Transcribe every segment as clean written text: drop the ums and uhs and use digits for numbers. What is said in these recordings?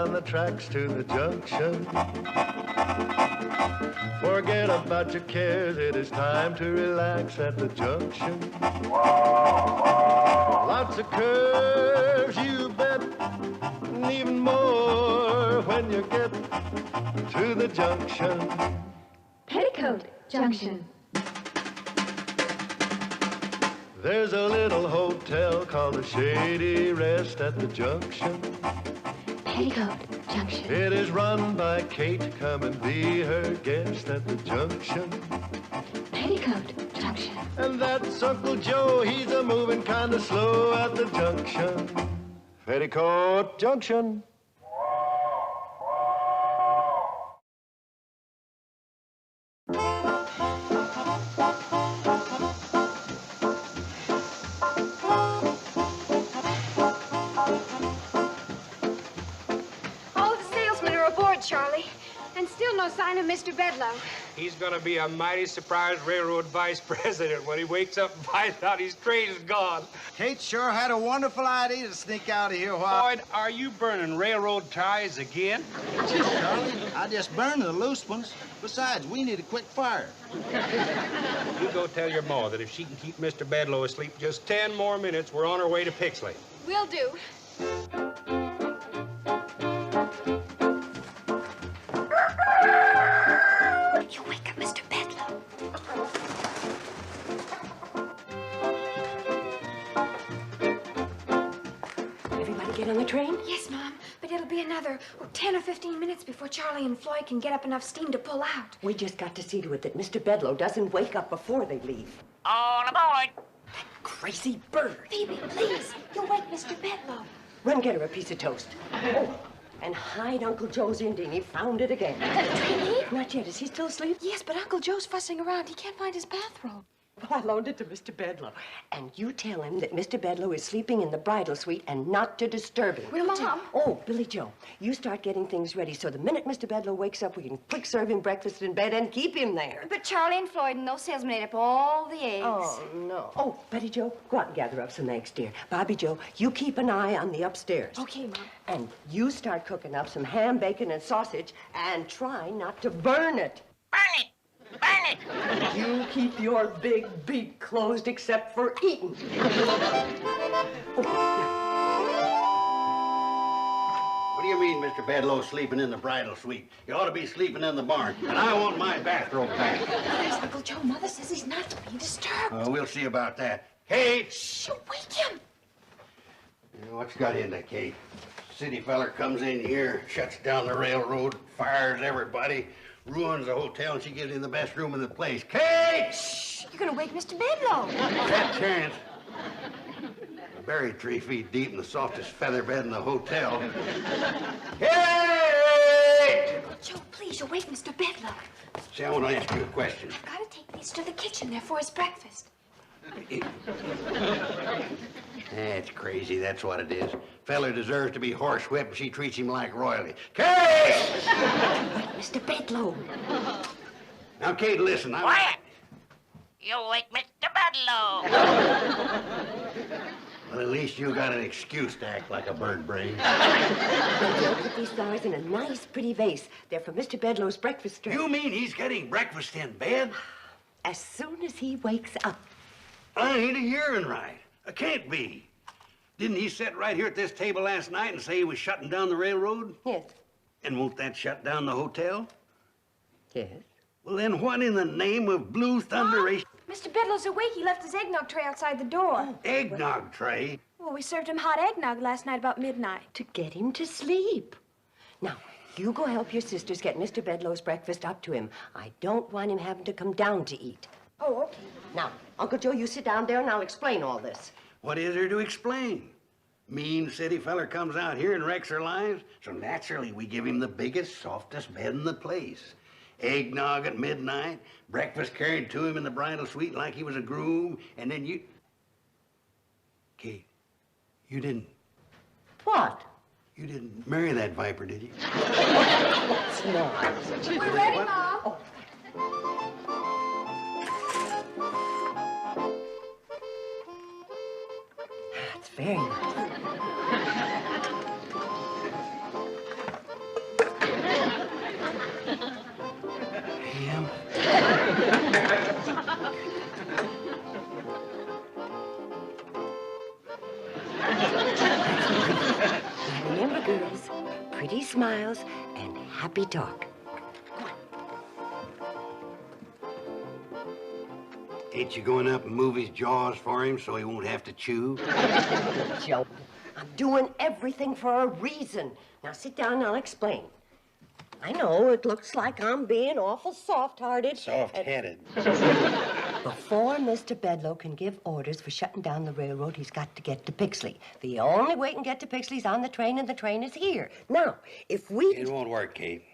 down the tracks to the junction. Forget about your cares, it is time to relax at the junction. Lots of curves, you bet, and even more when you get to the junction. Petticoat Junction. There's a little hotel called the Shady Rest at the junction. Petticoat Junction. It is run by Kate. Come and be her guest at the junction. Petticoat Junction. And that's Uncle Joe. He's a moving kind of slow at the junction. Petticoat Junction. Charlie, and still no sign of Mr. Bedloe. He's gonna be a mighty surprised railroad vice president when he wakes up and finds out his train is gone. Kate sure had a wonderful idea to sneak out of here while... Boyd, are you burning railroad ties again? Gee, Charlie, I just burned the loose ones. Besides, we need a quick fire. You go tell your ma that if she can keep Mr. Bedloe asleep just 10 more minutes, we're on our way to Pixley. Will do. You wake up Mr. Bedloe. Everybody get on the train? Yes, Mom, but it'll be another 10 or 15 minutes before Charlie and Floyd can get up enough steam to pull out. We just got to see to it that Mr. Bedloe doesn't wake up before they leave. All aboard. That crazy bird. Phoebe, please, you'll wake Mr. Bedloe. Run get her a piece of toast. Oh, and hide Uncle Joe's Indian. He found it again. Did the train leave? Not yet. Is he still asleep? Yes, but Uncle Joe's fussing around. He can't find his bathrobe. Well, I loaned it to Mr. Bedloe. And you tell him that Mr. Bedloe is sleeping in the bridal suite and not to disturb him. Will Mom? Oh, Billie Jo, you start getting things ready so the minute Mr. Bedloe wakes up, we can quick serve him breakfast in bed and keep him there. But Charlie and Floyd and those salesmen ate up all the eggs. Oh, no. Oh, Betty Jo, go out and gather up some eggs, dear. Bobbie Jo, you keep an eye on the upstairs. Okay, Mom. And you start cooking up some ham, bacon, and sausage, and try not to burn it. Burn it. Burn it. You keep your big beak closed except for eating. What do you mean, Mr. Bedloe sleeping in the bridal suite? You ought to be sleeping in the barn, and I want my bathrobe back. There's Uncle Joe. Mother says he's not to be disturbed. We'll see about that. Kate! Shh, wake him. What's got into Kate? City feller comes in here, shuts down the railroad, fires everybody, ruins the hotel, and she gives him the best room in the place. Kate! Shh, you're gonna wake Mr. Bedloe. That chance. Buried 3 feet deep in the softest feather bed in the hotel. Kate! Uncle Joe, please, you'll wake Mr. Bedloe. See, I want to ask you a question. I've got to take these to the kitchen there for his breakfast. That's crazy, that's what it is. Feller deserves to be horsewhipped, and she treats him like royalty. Kate! Mr. Bedloe. Now, Kate, listen. Quiet. You wake Mr. Bedloe. Well, at least you got an excuse to act like a bird brain. They'll put these flowers in a nice, pretty vase. They're for Mr. Bedloe's breakfast tray. You mean he's getting breakfast in bed? As soon as he wakes up. I ain't a hearing right. I can't be. Didn't he sit right here at this table last night and say he was shutting down the railroad? Yes. And won't that shut down the hotel? Yes. Well, then what in the name of blue thunderation? Mr. Bedloe's awake. He left his eggnog tray outside the door. Eggnog tray? Well, we served him hot eggnog last night about midnight. To get him to sleep. Now, you go help your sisters get Mr. Bedloe's breakfast up to him. I don't want him having to come down to eat. Oh, okay. Now, Uncle Joe, you sit down there and I'll explain all this. What is there to explain? Mean city feller comes out here and wrecks our lives, so naturally we give him the biggest, softest bed in the place. Eggnog at midnight, breakfast carried to him in the bridal suite like he was a groom, and then you... Kate, you didn't... What? You didn't marry that viper, did you? No. We're ready, Mom. Oh. That's very nice. pretty smiles and happy talk. Ain't you going up and move his jaws for him so he won't have to chew? Joe, I'm doing everything for a reason. Now sit down and I'll explain. I know it looks like I'm being awful soft-hearted. Soft-headed. Before Mr. Bedloe can give orders for shutting down the railroad, he's got to get to Pixley. The only way he can get to Pixley is on the train, and the train is here. Now, if we... It won't work, Kate.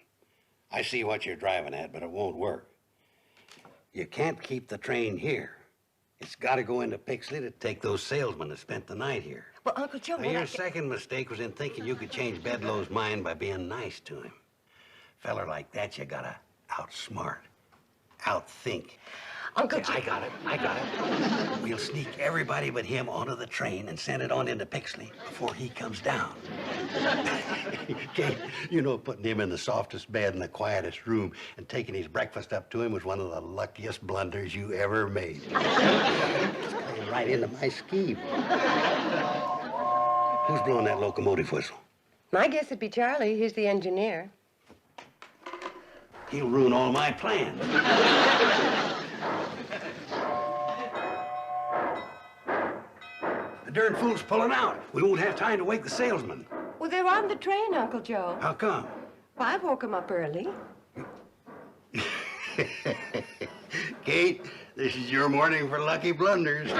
I see what you're driving at, but it won't work. You can't keep the train here. It's got to go into Pixley to take those salesmen that spent the night here. Well, Uncle Joe... Now, your second mistake was in thinking you could change Bedloe's mind by being nice to him. Feller like that, you gotta outsmart, outthink. Uncle Joe... I got it. We'll sneak everybody but him onto the train and send it on into Pixley before he comes down. Kate, you know, putting him in the softest bed in the quietest room and taking his breakfast up to him was one of the luckiest blunders you ever made. It's playing right into my scheme. Who's blowing that locomotive whistle? My guess it'd be Charlie. He's the engineer. He'll ruin all my plans. The darn fool's pulling out. We won't have time to wake the salesman. Well, they're on the train, Uncle Joe. How come? Well, I woke him up early. Kate, this is your morning for lucky blunders.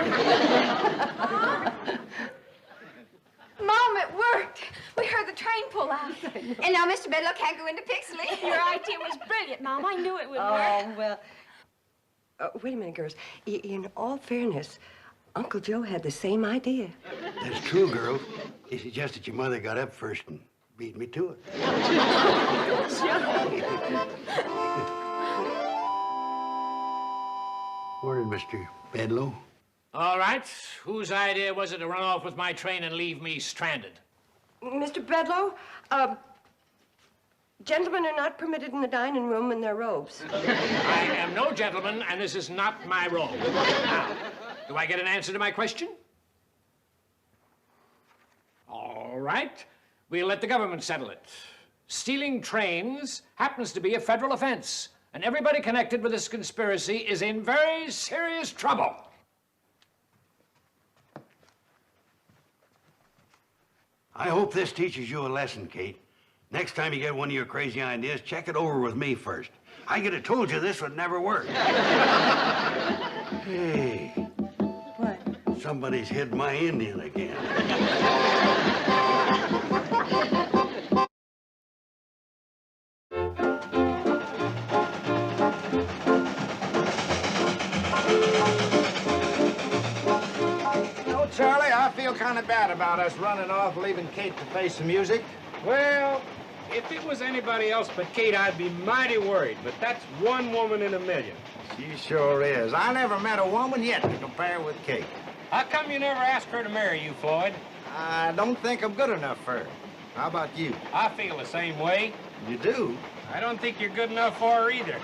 Mom, it worked. We heard the train pull out. And now Mr. Bedloe can't go into Pixley. Your idea was brilliant, Mom. I knew it would work. Oh, well... wait a minute, girls. In all fairness, Uncle Joe had the same idea. That's true, girls. It's just that your mother got up first and beat me to it. Morning, Mr. Bedloe. All right. Whose idea was it to run off with my train and leave me stranded? Mr. Bedloe, gentlemen are not permitted in the dining room in their robes. I am no gentleman, and this is not my role. Now, do I get an answer to my question? All right. We'll let the government settle it. Stealing trains happens to be a federal offense, and everybody connected with this conspiracy is in very serious trouble. I hope this teaches you a lesson, Kate. Next time you get one of your crazy ideas, check it over with me first. I could have told you this would never work. Hey. What? Somebody's hid my Indian again. Charlie, I feel kind of bad about us running off, leaving Kate to face the music. Well, if it was anybody else but Kate, I'd be mighty worried. But that's one woman in a million. She sure is. I never met a woman yet to compare with Kate. How come you never asked her to marry you, Floyd? I don't think I'm good enough for her. How about you? I feel the same way. You do? I don't think you're good enough for her either.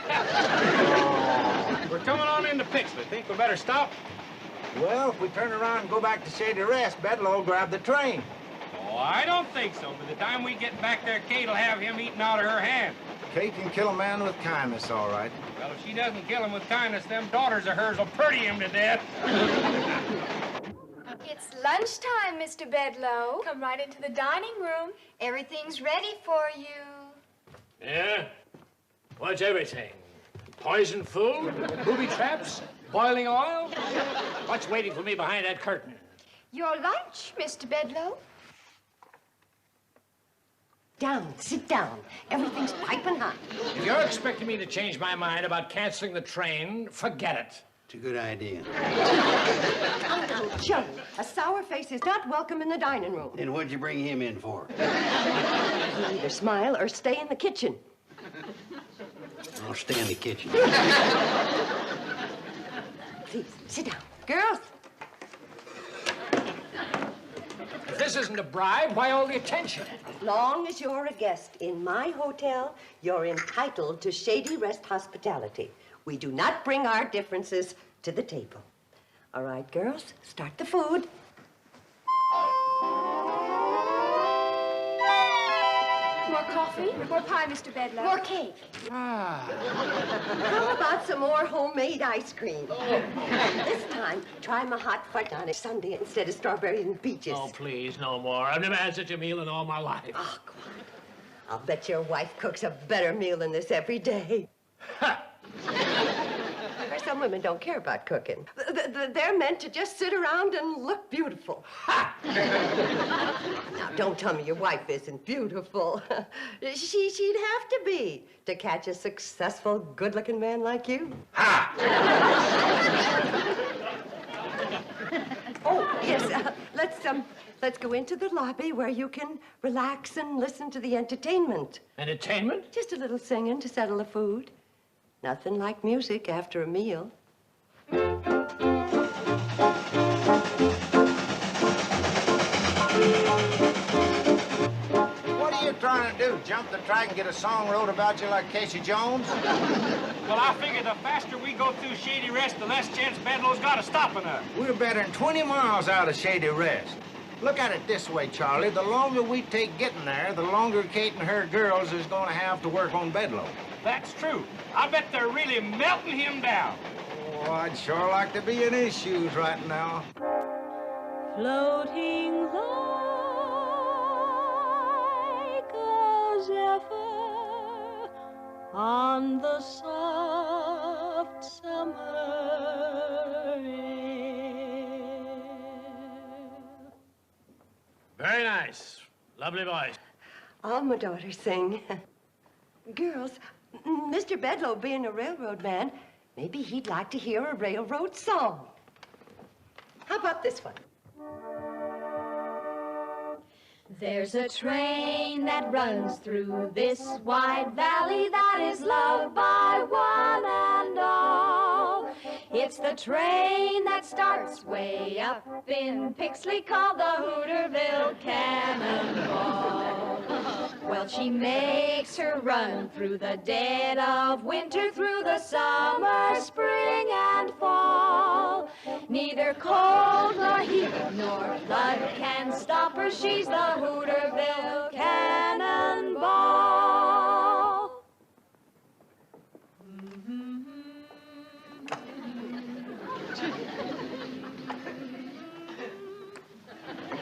We're coming on into Pixley. Think we better stop? Well, if we turn around and go back to Shady Rest, Bedloe will grab the train. Oh, I don't think so. By the time we get back there, Kate will have him eaten out of her hand. Kate can kill a man with kindness, all right. Well, if she doesn't kill him with kindness, them daughters of hers will pretty him to death. It's lunchtime, Mr. Bedloe. Come right into the dining room. Everything's ready for you. Yeah? What's everything? Poison food? Booby traps? Boiling oil? What's waiting for me behind that curtain? Your lunch, Mr. Bedloe. Down, sit down. Everything's piping hot. If you're expecting me to change my mind about canceling the train, forget it. It's a good idea. Uncle Joe, a sour face is not welcome in the dining room. Then what'd you bring him in for? You either smile or stay in the kitchen. I'll stay in the kitchen. Please, sit down. Girls. If this isn't a bribe, why all the attention? As long as you're a guest in my hotel, you're entitled to Shady Rest hospitality. We do not bring our differences to the table. All right, girls, start the food. More coffee? More pie, Mr. Bedloe? More cake. How about some more homemade ice cream? This time, try my hot fudge on a sundae instead of strawberries and peaches. Oh, please, no more. I've never had such a meal in all my life. Oh, go on. I'll bet your wife cooks a better meal than this every day. Some women don't care about cooking. They're meant to just sit around and look beautiful. Now, don't tell me your wife isn't beautiful. She'd have to be to catch a successful, good-looking man like you. Oh, yes, let's go into the lobby where you can relax and listen to the entertainment. Entertainment? Just a little singing to settle the food. Nothing like music after a meal. What are you trying to do? Jump the track and get a song wrote about you like Casey Jones? Well, I figure the faster we go through Shady Rest, the less chance Bedloe's got of stopping us. We're better than 20 miles out of Shady Rest. Look at it this way, Charlie. The longer we take getting there, the longer Kate and her girls is going to have to work on Bedloe. That's true. I bet they're really melting him down. Oh, I'd sure like to be in his shoes right now. Floating like a zephyr on the soft summer air. Very nice. Lovely voice. All my daughters sing. Girls, Mr. Bedloe being a railroad man, maybe he'd like to hear a railroad song. How about this one? There's a train that runs through this wide valley that is loved by one and all. It's the train that starts way up in Pixley called the Hooterville Cannonball. Well, she makes her run through the dead of winter, through the summer, spring, and fall. Neither cold nor heat nor flood can stop her. She's the Hooterville Cannonball.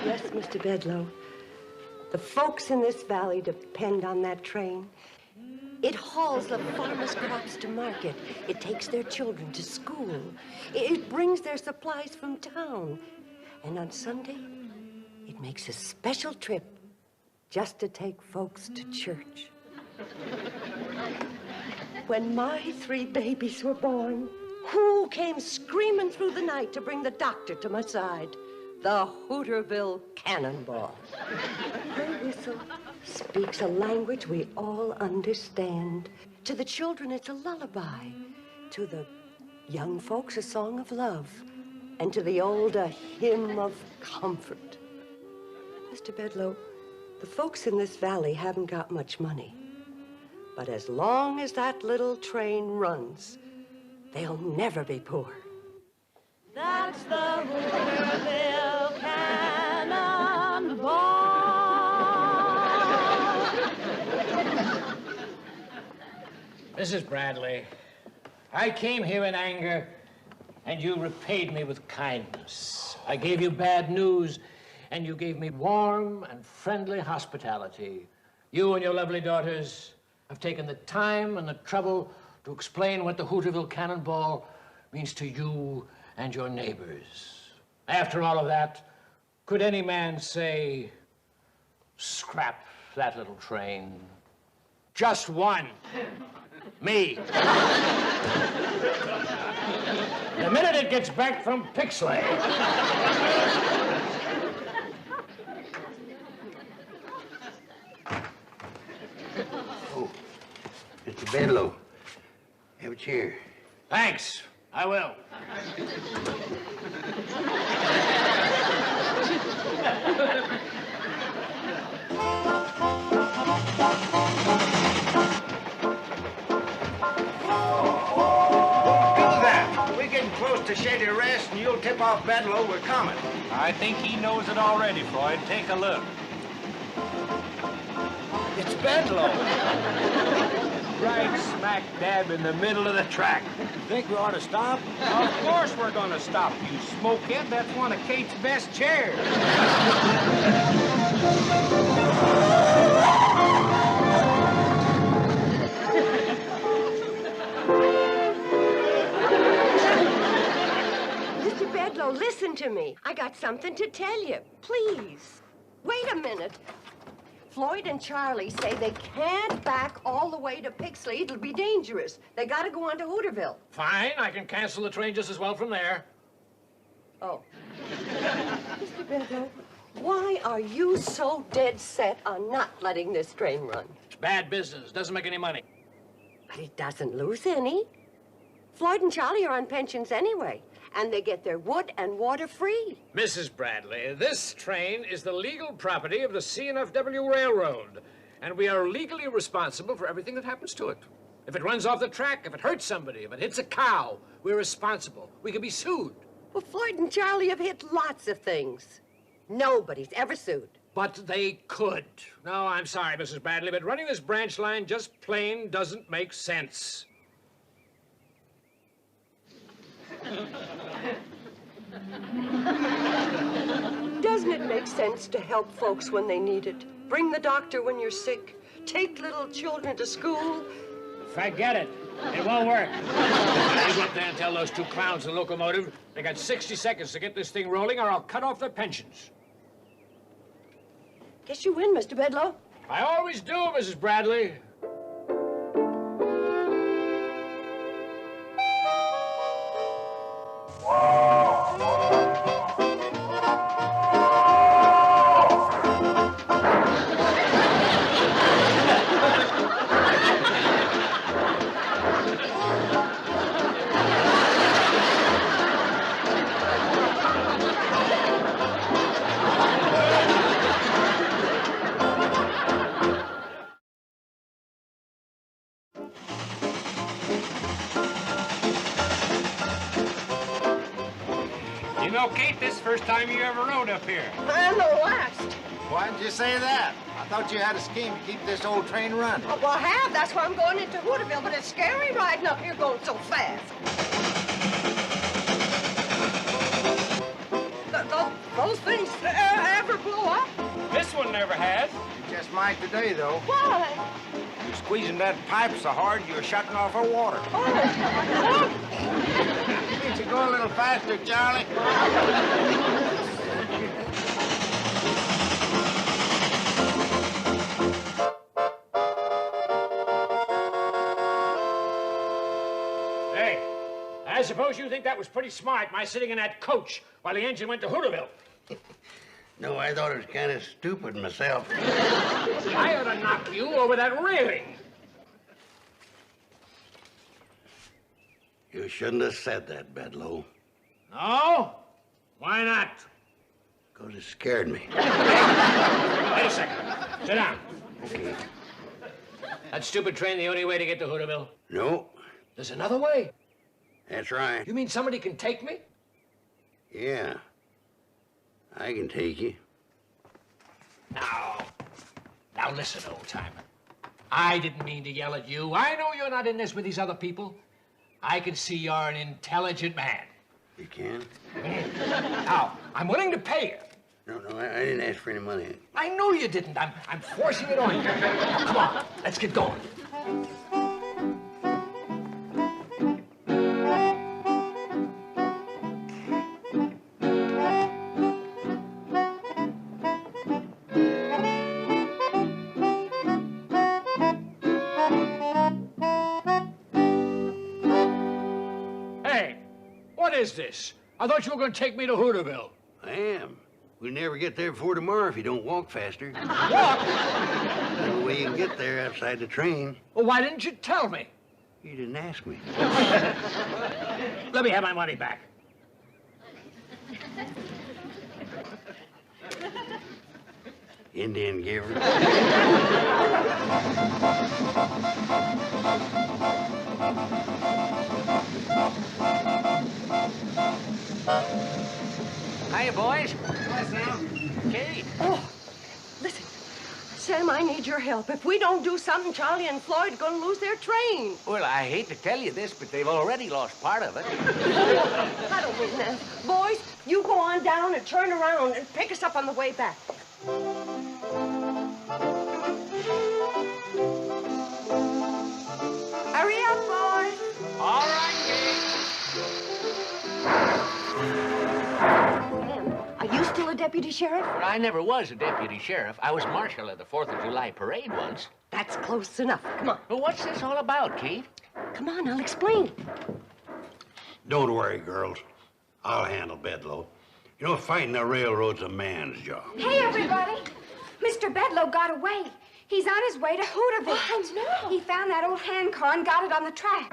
Yes, Mr. Bedloe. The folks in this valley depend on that train. It hauls the farmers' crops to market. It takes their children to school. It brings their supplies from town. And on Sunday, it makes a special trip just to take folks to church. When my 3 babies were born, who came screaming through the night to bring the doctor to my side? The Hooterville Cannonball. Her whistle speaks a language we all understand. To the children, it's a lullaby. To the young folks, a song of love. And to the old, a hymn of comfort. Mr. Bedloe, the folks in this valley haven't got much money. But as long as that little train runs, they'll never be poor. That's the Hooterville Cannonball. Mrs. Bradley, I came here in anger, and you repaid me with kindness. I gave you bad news, and you gave me warm and friendly hospitality. You and your lovely daughters have taken the time and the trouble to explain what the Hooterville Cannonball means to you and your neighbors. After all of that, could any man say, scrap that little train? Just one. Me. The minute it gets back from Pixley. Oh, Mr. Bedloe, have a chair. Thanks. I will. Close to Shady Rest, and you'll tip off Bedloe we're coming. I think he knows it already, Floyd. Take a look. It's Bedloe. Right smack dab in the middle of the track. You think we ought to stop? Of course we're going to stop, you smokehead. That's one of Kate's best chairs. Mr. Bedloe, listen to me. I got something to tell you. Please. Wait a minute. Floyd and Charlie say they can't back all the way to Pixley. It'll be dangerous. They got to go on to Hooterville. Fine, I can cancel the train just as well from there. Oh. Mr. Bedloe, why are you so dead set on not letting this train run? It's bad business. Doesn't make any money. But it doesn't lose any. Floyd and Charlie are on pensions anyway, and they get their wood and water free. Mrs. Bradley, this train is the legal property of the C&FW Railroad, and we are legally responsible for everything that happens to it. If it runs off the track, if it hurts somebody, if it hits a cow, we're responsible. We can be sued. Well, Floyd and Charlie have hit lots of things. Nobody's ever sued. But they could. No, I'm sorry, Mrs. Bradley, but running this branch line just plain doesn't make sense. Doesn't it make sense to help folks when they need it? Bring the doctor when you're sick. Take little children to school. Forget it. It won't work. You go up there and tell those two clowns in the locomotive they got 60 seconds to get this thing rolling or I'll cut off their pensions. Guess you win, Mr. Bedloe. I always do, Mrs. Bradley. You know, Kate, this is the first time you ever rode up here. And the last. Why did you say that? I thought you had a scheme to keep this old train running. Oh, well, I have. That's why I'm going into Hooterville, but it's scary riding up here going so fast. Those things ever blow up? This one never has. You just might today, though. Why? You're squeezing that pipe so hard you're shutting off her water. Oh. Can't you go a little faster, Charlie? Hey, I suppose you think that was pretty smart, my sitting in that coach while the engine went to Hooterville. No, I thought it was kind of stupid myself. I ought to knock you over that railing. You shouldn't have said that, Bedloe. No? Why not? Because it scared me. Wait a second. Sit down. Okay. That stupid train the only way to get to Hooterville? No, There's another way. that's right. You mean somebody can take me? Yeah. I can take you. Now listen, old-timer. I didn't mean to yell at you. I know you're not in this with these other people. I can see you're an intelligent man. You can? Now, I'm willing to pay you. No, I didn't ask for any money. I know you didn't. I'm forcing it on you. Now, come on, let's get going. Hey, what is this? I thought you were going to take me to Hooterville. I am. We'll never get there before tomorrow if you don't walk faster. Walk? The only way you can get there outside the train. Well, why didn't you tell me? You didn't ask me. Let me have my money back. Indian giver. Hiya, boys. Hi, Sam. Kate. Oh, listen. Sam, I need your help. If we don't do something, Charlie and Floyd are going to lose their train. Well, I hate to tell you this, but they've already lost part of it. I don't win now. Boys, you go on down and turn around and pick us up on the way back. Hurry up, boys. All right, Kate. Are you still a deputy sheriff? Well, I never was a deputy sheriff. I was marshal at the 4th of July parade once. That's close enough. Come on. Well, what's this all about, Kate? Come on, I'll explain. Don't worry, girls. I'll handle Bedloe. You know, fighting the railroad's a man's job. Hey, everybody. Mr. Bedloe got away. He's on his way to Hooterville. Oh, no. He found that old hand car and got it on the track.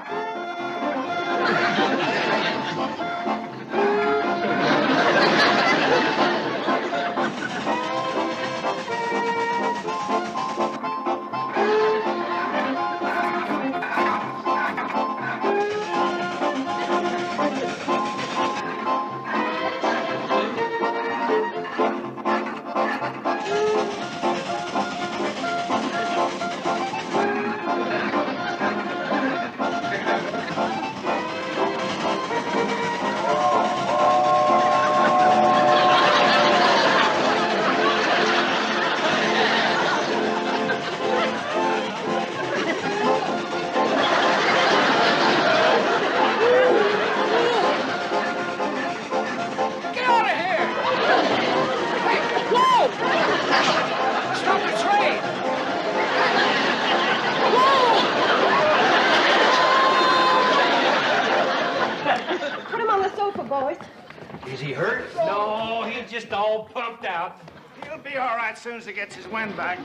Is he hurt? No, he's just all pumped out. He'll be all right as soon as he gets his wind back.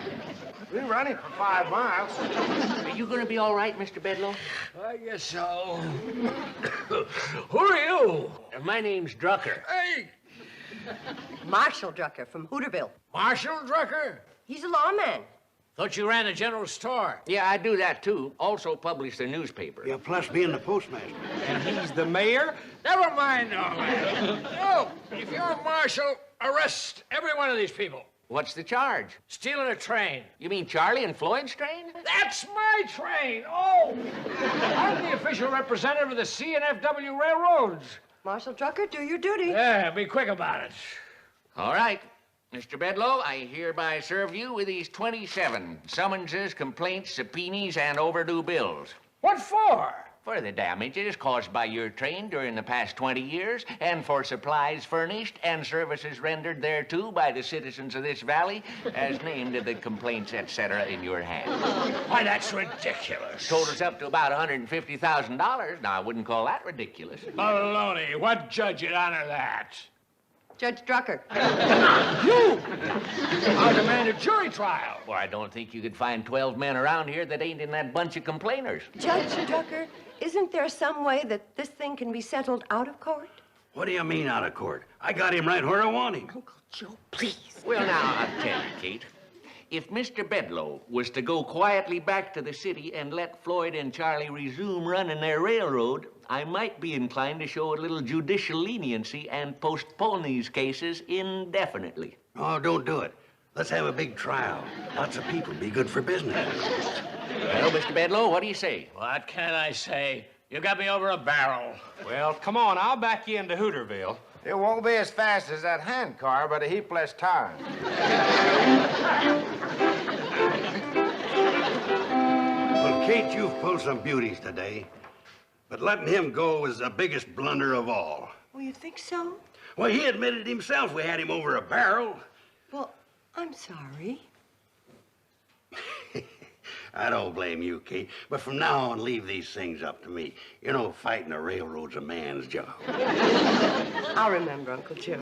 We run him for 5 miles. Are you going to be all right, Mr. Bedloe? I guess so. Who are you? My name's Drucker. Hey, Marshal Drucker from Hooterville. Marshal Drucker? He's a lawman. Thought you ran a general store. Yeah, I do that, too. Also publish the newspaper. Yeah, plus being the postmaster. And he's the mayor? Never mind all that. No, if you're a marshal, arrest every one of these people. What's the charge? Stealing a train. You mean Charlie and Floyd's train? That's my train. Oh, I'm the official representative of the C&FW Railroads. Marshal Drucker, do your duty. Yeah, be quick about it. All right. Mr. Bedloe, I hereby serve you with these 27 summonses, complaints, subpoenas, and overdue bills. What for? For the damages caused by your train during the past 20 years, and for supplies furnished and services rendered thereto by the citizens of this valley, as named in the complaints, etc., in your hand. Why, that's ridiculous. Totals up to about $150,000. Now, I wouldn't call that ridiculous. Baloney. What judge would honor that? Judge Drucker. You! I'll demand a jury trial. Well, I don't think you could find 12 men around here that ain't in that bunch of complainers. Judge Drucker, isn't there some way that this thing can be settled out of court? What do you mean out of court? I got him right where I want him. Uncle Joe, please. Well, now, I'll tell you, Kate. If Mr. Bedloe was to go quietly back to the city and let Floyd and Charlie resume running their railroad, I might be inclined to show a little judicial leniency and postpone these cases indefinitely. Oh, don't do it. Let's have a big trial. Lots of people. Be good for business. Well, Mr. Bedloe, what do you say? What can I say? You got me over a barrel. Well, come on, I'll back you into Hooterville. It won't be as fast as that hand car, but a heap less time. Well, Kate, you've pulled some beauties today. But letting him go was the biggest blunder of all. Oh, you think so? Well, he admitted himself we had him over a barrel. Well, I'm sorry. I don't blame you, Kate. But from now on, leave these things up to me. You know, fighting a railroad's a man's job. I'll remember, Uncle Joe.